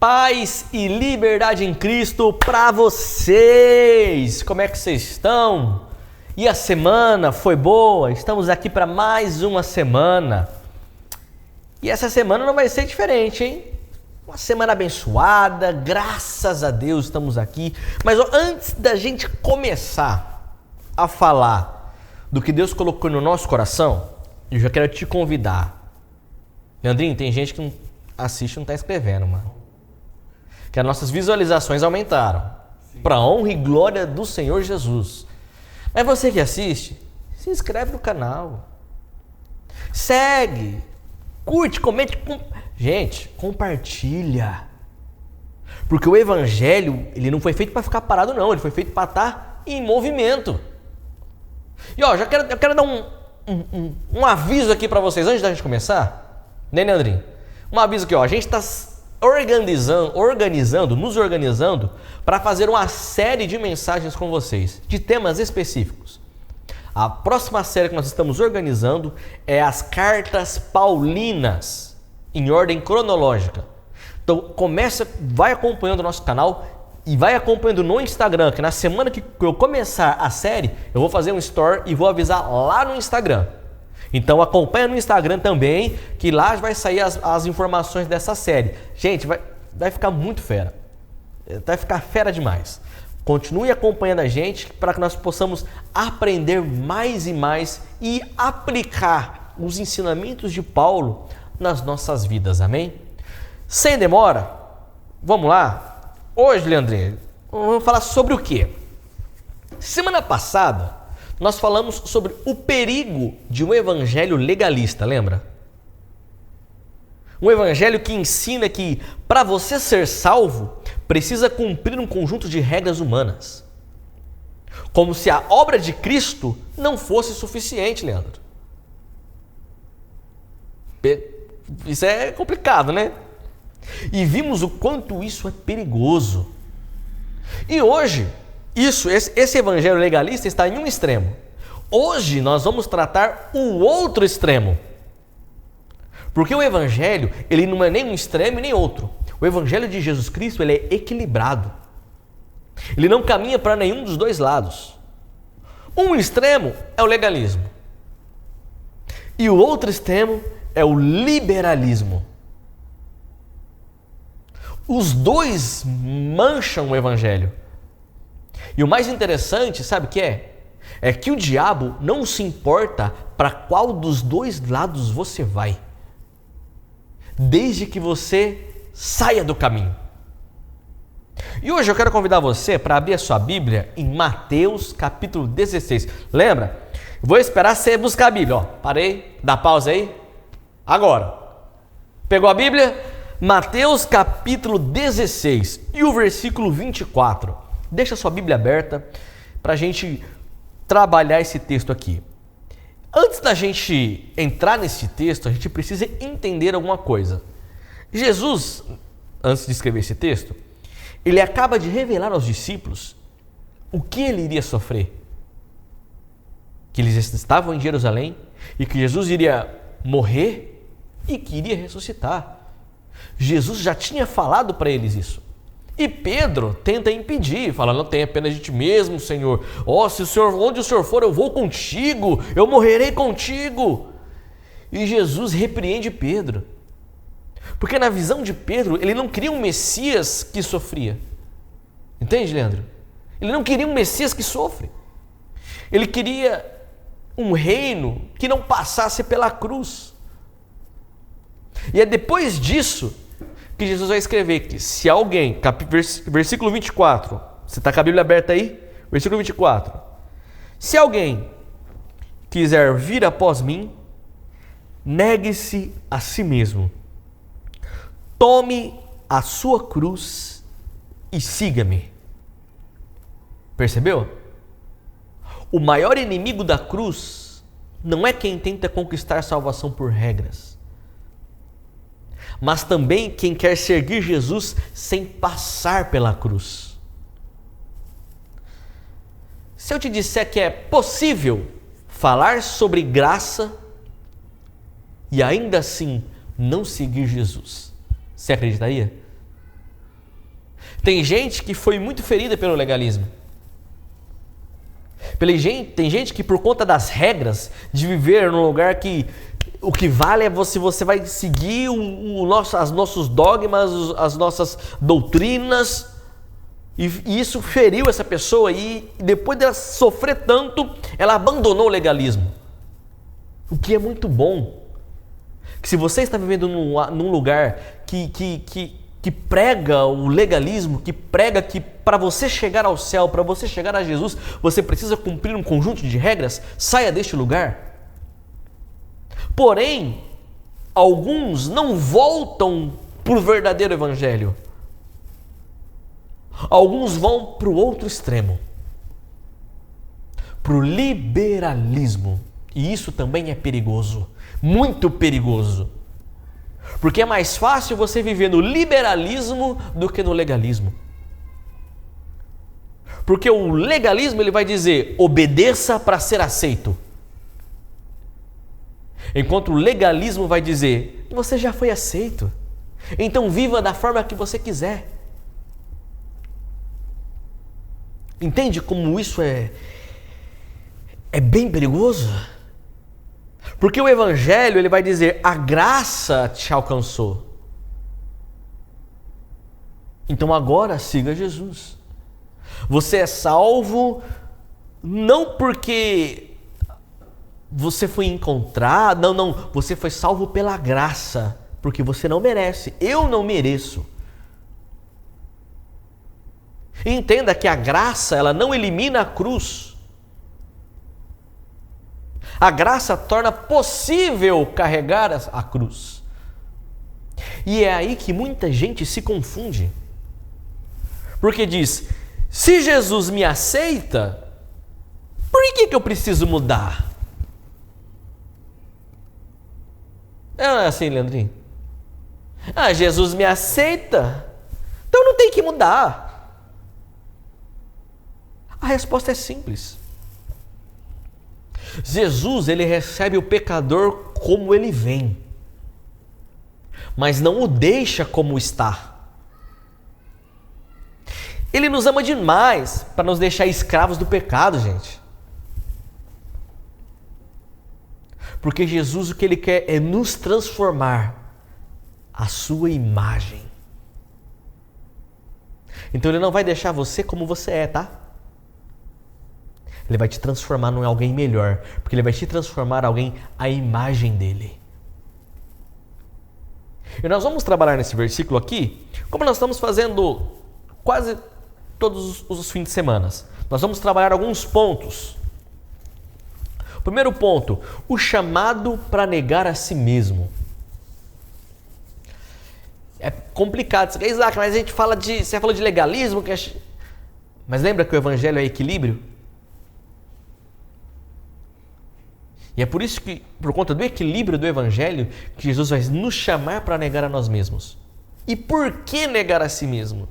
Paz e liberdade em Cristo para vocês! Como é que vocês estão? E a semana foi boa? Estamos aqui para mais uma semana. E essa semana não vai ser diferente, hein? Uma semana abençoada, graças a Deus estamos aqui. Mas antes da gente começar a falar do que Deus colocou no nosso coração, eu já quero te convidar. Leandrinho, tem gente que não assiste e não está escrevendo, mano. Que as nossas visualizações aumentaram. Para a honra e glória do Senhor Jesus. Mas você que assiste, se inscreve no canal. Segue. Curte, comente. Gente, compartilha. Porque o evangelho, ele não foi feito para ficar parado não. Ele foi feito para estar em movimento. E ó, eu quero dar um aviso aqui para vocês antes da gente começar. Né, Leandrinho? Um aviso aqui, ó. A gente está nos organizando para fazer uma série de mensagens com vocês, de temas específicos. A próxima série que nós estamos organizando é as Cartas Paulinas, em ordem cronológica. Então vai acompanhando o nosso canal e vai acompanhando no Instagram, que na semana que eu começar a série, eu vou fazer um story e vou avisar lá no Instagram. Então acompanha no Instagram também, que lá vai sair as informações dessa série. Gente, vai ficar muito fera. Vai ficar fera demais. Continue acompanhando a gente para que nós possamos aprender mais e mais e aplicar os ensinamentos de Paulo nas nossas vidas. Amém? Sem demora, vamos lá. Hoje, Leandrinho, vamos falar sobre o quê? Semana passada, nós falamos sobre o perigo de um evangelho legalista, lembra? Um evangelho que ensina que para você ser salvo, precisa cumprir um conjunto de regras humanas. Como se a obra de Cristo não fosse suficiente, Leandro. Isso é complicado, né? E vimos o quanto isso é perigoso. E hoje, esse evangelho legalista está em um extremo. Hoje nós vamos tratar o outro extremo. Porque o evangelho, ele não é nem um extremo nem outro. O evangelho de Jesus Cristo, ele é equilibrado. Ele não caminha para nenhum dos dois lados. Um extremo é o legalismo. E o outro extremo é o liberalismo. Os dois mancham o evangelho. E o mais interessante, sabe o que é? É que o diabo não se importa para qual dos dois lados você vai, desde que você saia do caminho. E hoje eu quero convidar você para abrir a sua Bíblia em Mateus capítulo 16. Lembra? Vou esperar você buscar a Bíblia. Ó, parei, dá pausa aí. Agora. Pegou a Bíblia? Mateus capítulo 16 e o versículo 24. Deixa a sua Bíblia aberta para a gente trabalhar esse texto aqui. Antes da gente entrar nesse texto, a gente precisa entender alguma coisa. Jesus, antes de escrever esse texto, ele acaba de revelar aos discípulos o que ele iria sofrer. Que eles estavam em Jerusalém e que Jesus iria morrer e que iria ressuscitar. Jesus já tinha falado para eles isso. E Pedro tenta impedir, fala, não tenha pena de ti mesmo, Senhor. Se o Senhor, onde o Senhor for, eu vou contigo, eu morrerei contigo. E Jesus repreende Pedro. Porque na visão de Pedro, ele não queria um Messias que sofria. Entende, Leandro? Ele não queria um Messias que sofre. Ele queria um reino que não passasse pela cruz. E é depois disso que Jesus vai escrever que se alguém, versículo 24, você está com a Bíblia aberta aí? Versículo 24. Se alguém quiser vir após mim, negue-se a si mesmo. Tome a sua cruz e siga-me. Percebeu? O maior inimigo da cruz não é quem tenta conquistar salvação por regras, mas também quem quer seguir Jesus sem passar pela cruz. Se eu te disser que é possível falar sobre graça e ainda assim não seguir Jesus, você acreditaria? Tem gente que foi muito ferida pelo legalismo. Tem gente que, por conta das regras de viver num lugar que o que vale é você vai seguir os nossos dogmas, as nossas doutrinas, e isso feriu essa pessoa, e depois dela sofrer tanto, ela abandonou o legalismo. O que é muito bom. Que se você está vivendo num lugar que prega o legalismo, que prega que para você chegar ao céu, para você chegar a Jesus, você precisa cumprir um conjunto de regras, saia deste lugar. Porém, alguns não voltam para o verdadeiro evangelho. Alguns vão para o outro extremo, para o liberalismo. E isso também é perigoso, muito perigoso. Porque é mais fácil você viver no liberalismo do que no legalismo. Porque o legalismo ele vai dizer, obedeça para ser aceito. Enquanto o legalismo vai dizer, você já foi aceito, então viva da forma que você quiser. Entende como isso é bem perigoso? Porque o evangelho ele vai dizer, a graça te alcançou. Então agora siga Jesus. Você é salvo não porque você foi encontrado, não, você foi salvo pela graça, porque você não merece, eu não mereço. Entenda que a graça, ela não elimina a cruz. A graça torna possível carregar a cruz. E é aí que muita gente se confunde. Porque diz, se Jesus me aceita, por que eu preciso mudar? Não é assim, Leandrinho? Jesus me aceita, então não tem que mudar. A resposta é simples. Jesus, ele recebe o pecador como ele vem, mas não o deixa como está. Ele nos ama demais para nos deixar escravos do pecado, gente. Porque Jesus o que ele quer é nos transformar à sua imagem. Então ele não vai deixar você como você é, tá? Ele vai te transformar em alguém melhor, porque ele vai te transformar em alguém à imagem dele. E nós vamos trabalhar nesse versículo aqui, como nós estamos fazendo quase todos os fins de semana. Nós vamos trabalhar alguns pontos. Primeiro ponto, o chamado para negar a si mesmo. É complicado. Isaac, mas a gente fala você falou de legalismo, mas lembra que o evangelho é equilíbrio? E é por isso que, por conta do equilíbrio do evangelho, que Jesus vai nos chamar para negar a nós mesmos. E por que negar a si mesmo?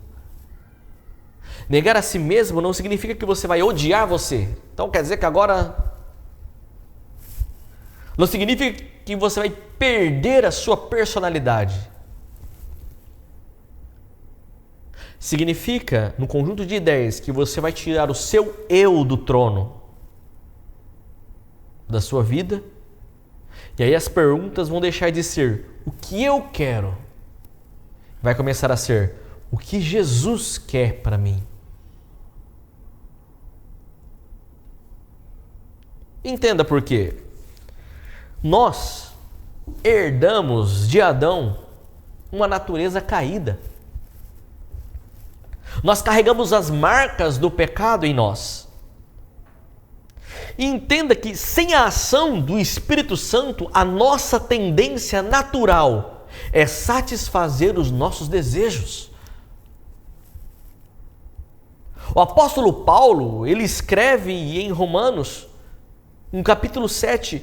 Negar a si mesmo não significa que você vai odiar você. Então quer dizer que agora não significa que você vai perder a sua personalidade. Significa, no conjunto de ideias, que você vai tirar o seu eu do trono da sua vida, e aí as perguntas vão deixar de ser o que eu quero, vai começar a ser o que Jesus quer para mim. Entenda por quê. Nós herdamos de Adão uma natureza caída. Nós carregamos as marcas do pecado em nós. E entenda que sem a ação do Espírito Santo, a nossa tendência natural é satisfazer os nossos desejos. O apóstolo Paulo, ele escreve em Romanos, no capítulo 7,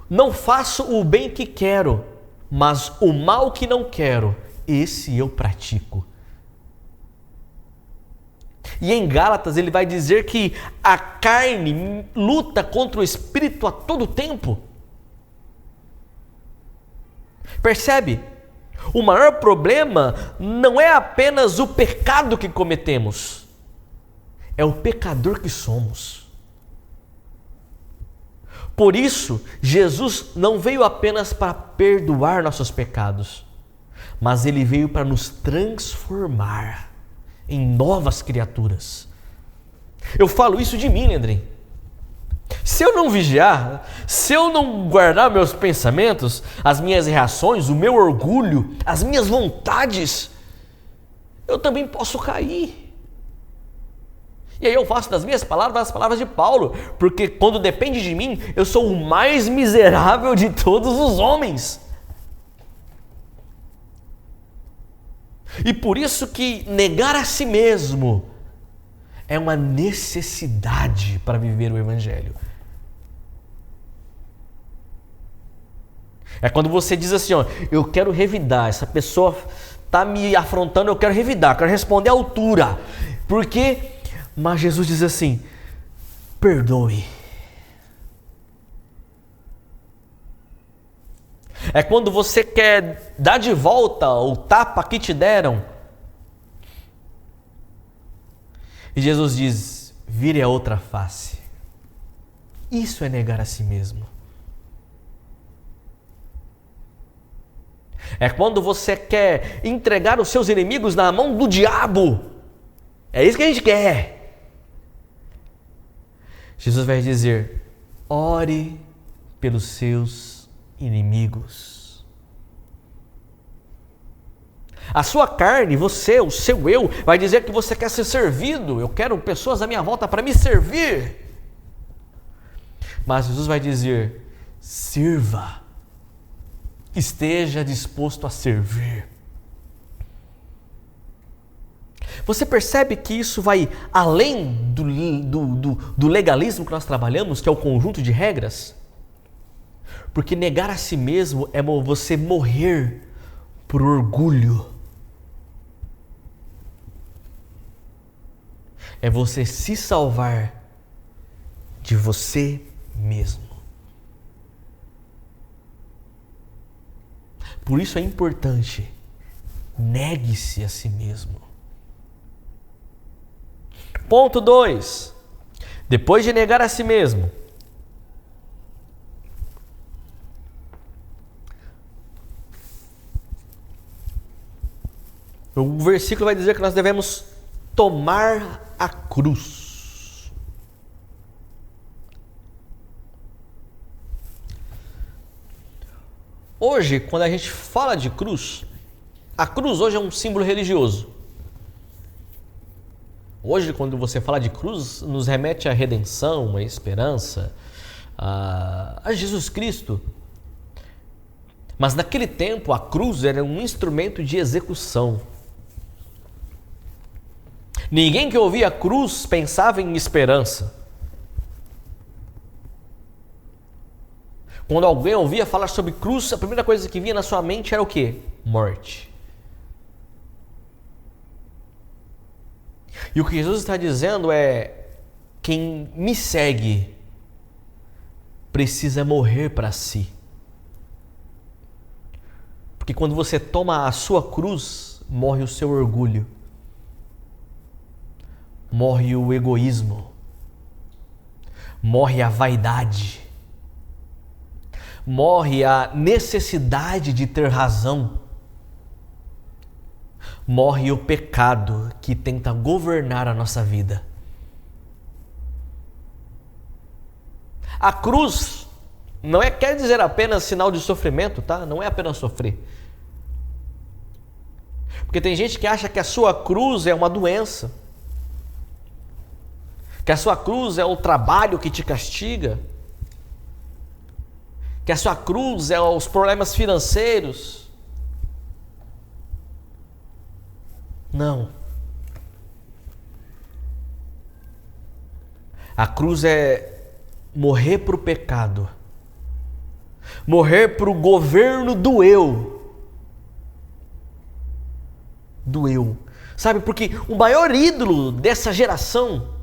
não faço o bem que quero, mas o mal que não quero, esse eu pratico. E em Gálatas ele vai dizer que a carne luta contra o espírito a todo tempo. Percebe? O maior problema não é apenas o pecado que cometemos, é o pecador que somos. Por isso, Jesus não veio apenas para perdoar nossos pecados, mas Ele veio para nos transformar em novas criaturas. Eu falo isso de mim, Leandrinho. Se eu não vigiar, se eu não guardar meus pensamentos, as minhas reações, o meu orgulho, as minhas vontades, eu também posso cair. E aí eu faço das minhas palavras as palavras de Paulo, porque quando depende de mim, eu sou o mais miserável de todos os homens. E por isso que negar a si mesmo é uma necessidade para viver o Evangelho. É quando você diz assim, ó, eu quero revidar, essa pessoa está me afrontando, eu quero revidar, eu quero responder à altura. Por quê? Mas Jesus diz assim, perdoe. É quando você quer dar de volta o tapa que te deram. E Jesus diz, vire a outra face. Isso é negar a si mesmo. É quando você quer entregar os seus inimigos na mão do diabo. É isso que a gente quer. Jesus vai dizer, ore pelos seus inimigos. A sua carne, você, o seu eu, vai dizer que você quer ser servido. Eu quero pessoas à minha volta para me servir. Mas Jesus vai dizer, sirva. Esteja disposto a servir. Você percebe que isso vai além do legalismo que nós trabalhamos, que é o conjunto de regras? Porque negar a si mesmo é você morrer por orgulho. É você se salvar de você mesmo. Por isso é importante, negue-se a si mesmo. Ponto 2. Depois de negar a si mesmo, o versículo vai dizer que nós devemos tomar a cruz. Hoje, quando a gente fala de cruz, a cruz hoje é um símbolo religioso. Hoje, quando você fala de cruz, nos remete à redenção, à esperança, a Jesus Cristo. Mas naquele tempo, a cruz era um instrumento de execução. Ninguém que ouvia a cruz pensava em esperança. Quando alguém ouvia falar sobre cruz, a primeira coisa que vinha na sua mente era o quê? Morte. E o que Jesus está dizendo é, quem me segue precisa morrer para si. Porque quando você toma a sua cruz, morre o seu orgulho. Morre o egoísmo. Morre a vaidade. Morre a necessidade de ter razão. Morre o pecado que tenta governar a nossa vida. A cruz não quer dizer apenas sinal de sofrimento, tá? Não é apenas sofrer. Porque tem gente que acha que a sua cruz é uma doença. Que a sua cruz é o trabalho que te castiga. Que a sua cruz é os problemas financeiros. Não. A cruz é morrer para o pecado. Morrer para o governo do eu. Do eu. Sabe, porque o maior ídolo dessa geração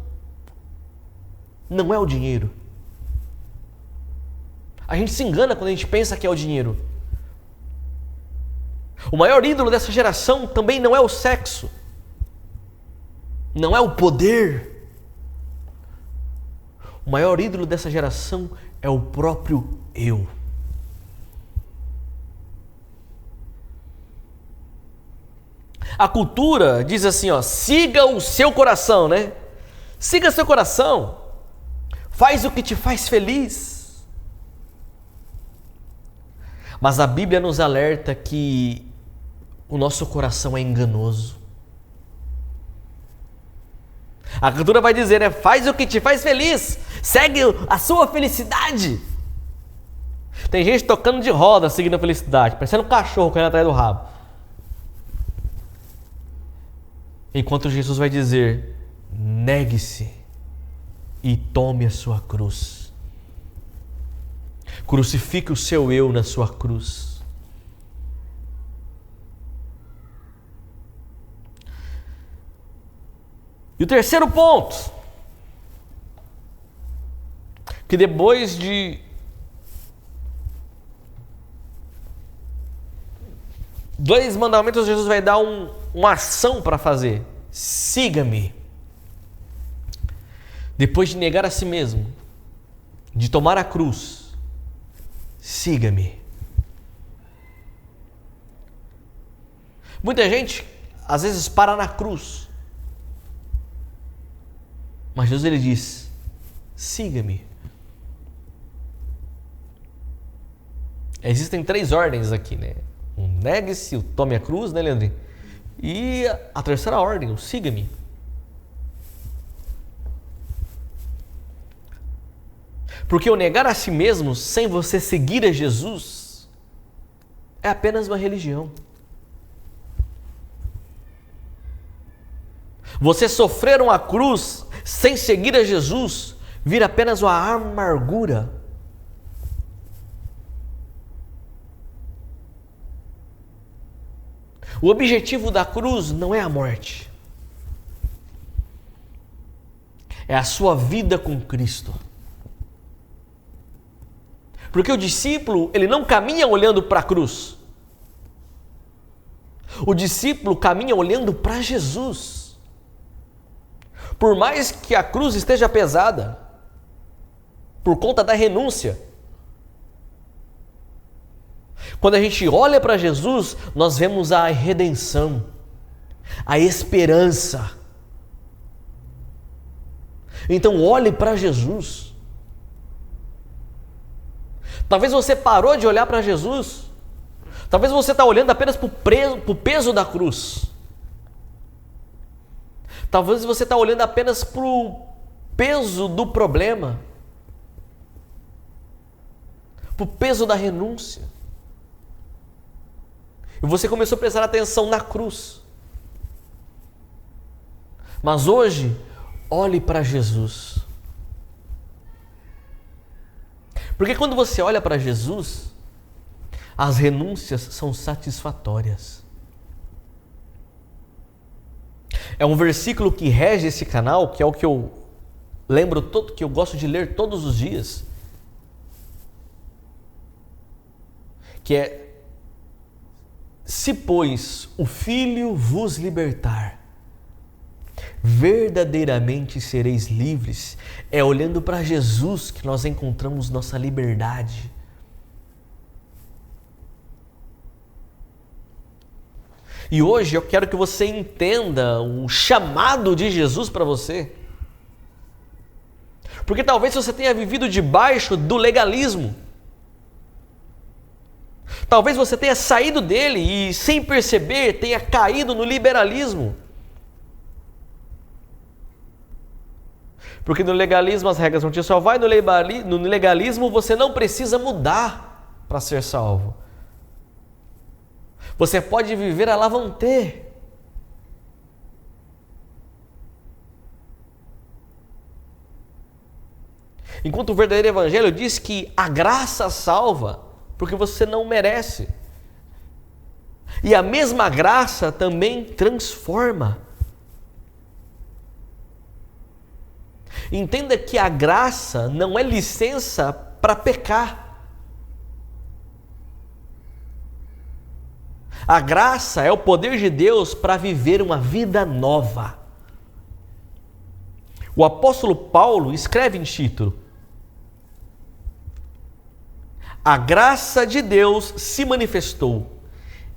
não é o dinheiro. A gente se engana quando a gente pensa que é o dinheiro. O maior ídolo dessa geração também não é o sexo, não é o poder. O maior ídolo dessa geração é o próprio eu. A cultura diz assim, ó, siga o seu coração, né? Siga seu coração. Faz o que te faz feliz. Mas a Bíblia nos alerta que o nosso coração é enganoso. A cultura vai dizer, né? Faz o que te faz feliz. Segue a sua felicidade. Tem gente tocando de roda seguindo a felicidade, parecendo um cachorro correndo atrás do rabo. Enquanto Jesus vai dizer, negue-se e tome a sua cruz. Crucifique o seu eu na sua cruz. E o terceiro ponto, que depois de dois mandamentos, Jesus vai dar uma ação para fazer. Siga-me. Depois de negar a si mesmo, de tomar a cruz, siga-me. Muita gente, às vezes, para na cruz. Mas Jesus, ele diz, siga-me. Existem 3 ordens aqui, né? O negue-se, o tome a cruz, né, Leandrinho? E a terceira ordem, o siga-me. Porque o negar a si mesmo sem você seguir a Jesus é apenas uma religião. Você sofrer uma cruz sem seguir a Jesus vira apenas uma amargura. O objetivo da cruz não é a morte. É a sua vida com Cristo. Porque o discípulo, ele não caminha olhando para a cruz. O discípulo caminha olhando para Jesus. Por mais que a cruz esteja pesada, por conta da renúncia, quando a gente olha para Jesus, nós vemos a redenção, a esperança. Então olhe para Jesus. Talvez você parou de olhar para Jesus. Talvez você está olhando apenas para o peso da cruz. Talvez você está olhando apenas para o peso do problema. Para o peso da renúncia. E você começou a prestar atenção na cruz. Mas hoje, olhe para Jesus. Porque quando você olha para Jesus, as renúncias são satisfatórias. É um versículo que rege esse canal, que é o que eu lembro todo, que eu gosto de ler todos os dias. Que é: se, pois, o Filho vos libertar, verdadeiramente sereis livres. É olhando para Jesus que nós encontramos nossa liberdade. E hoje eu quero que você entenda o chamado de Jesus para você. Porque talvez você tenha vivido debaixo do legalismo. Talvez você tenha saído dele e, sem perceber, tenha caído no liberalismo. Porque no legalismo as regras vão te salvar e no legalismo você não precisa mudar para ser salvo. Você pode viver à la vontade. Enquanto o verdadeiro evangelho diz que a graça salva, porque você não merece. E a mesma graça também transforma. Entenda que a graça não é licença para pecar. A graça é o poder de Deus para viver uma vida nova. O apóstolo Paulo escreve em Tito: a graça de Deus se manifestou,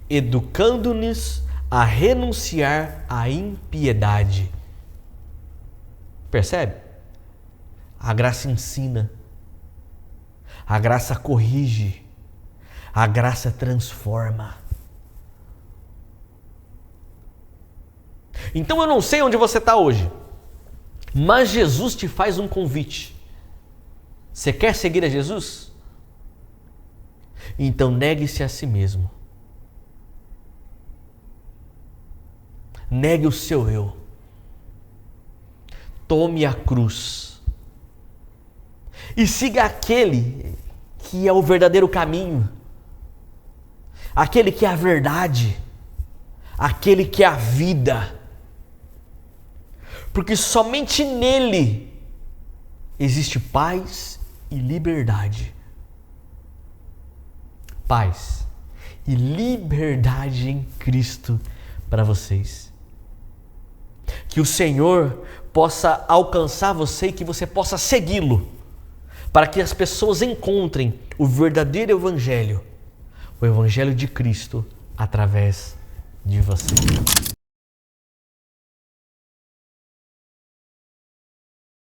educando-nos a renunciar à impiedade. Percebe? A graça ensina, a graça corrige, a graça transforma. Então eu não sei onde você está hoje, mas Jesus te faz um convite. Você quer seguir a Jesus? Então negue-se a si mesmo. Negue o seu eu. Tome a cruz. E siga aquele que é o verdadeiro caminho. Aquele que é a verdade. Aquele que é a vida. Porque somente nele existe paz e liberdade. Paz e liberdade em Cristo para vocês. Que o Senhor possa alcançar você e que você possa segui-lo, para que as pessoas encontrem o verdadeiro Evangelho, o Evangelho de Cristo, através de você.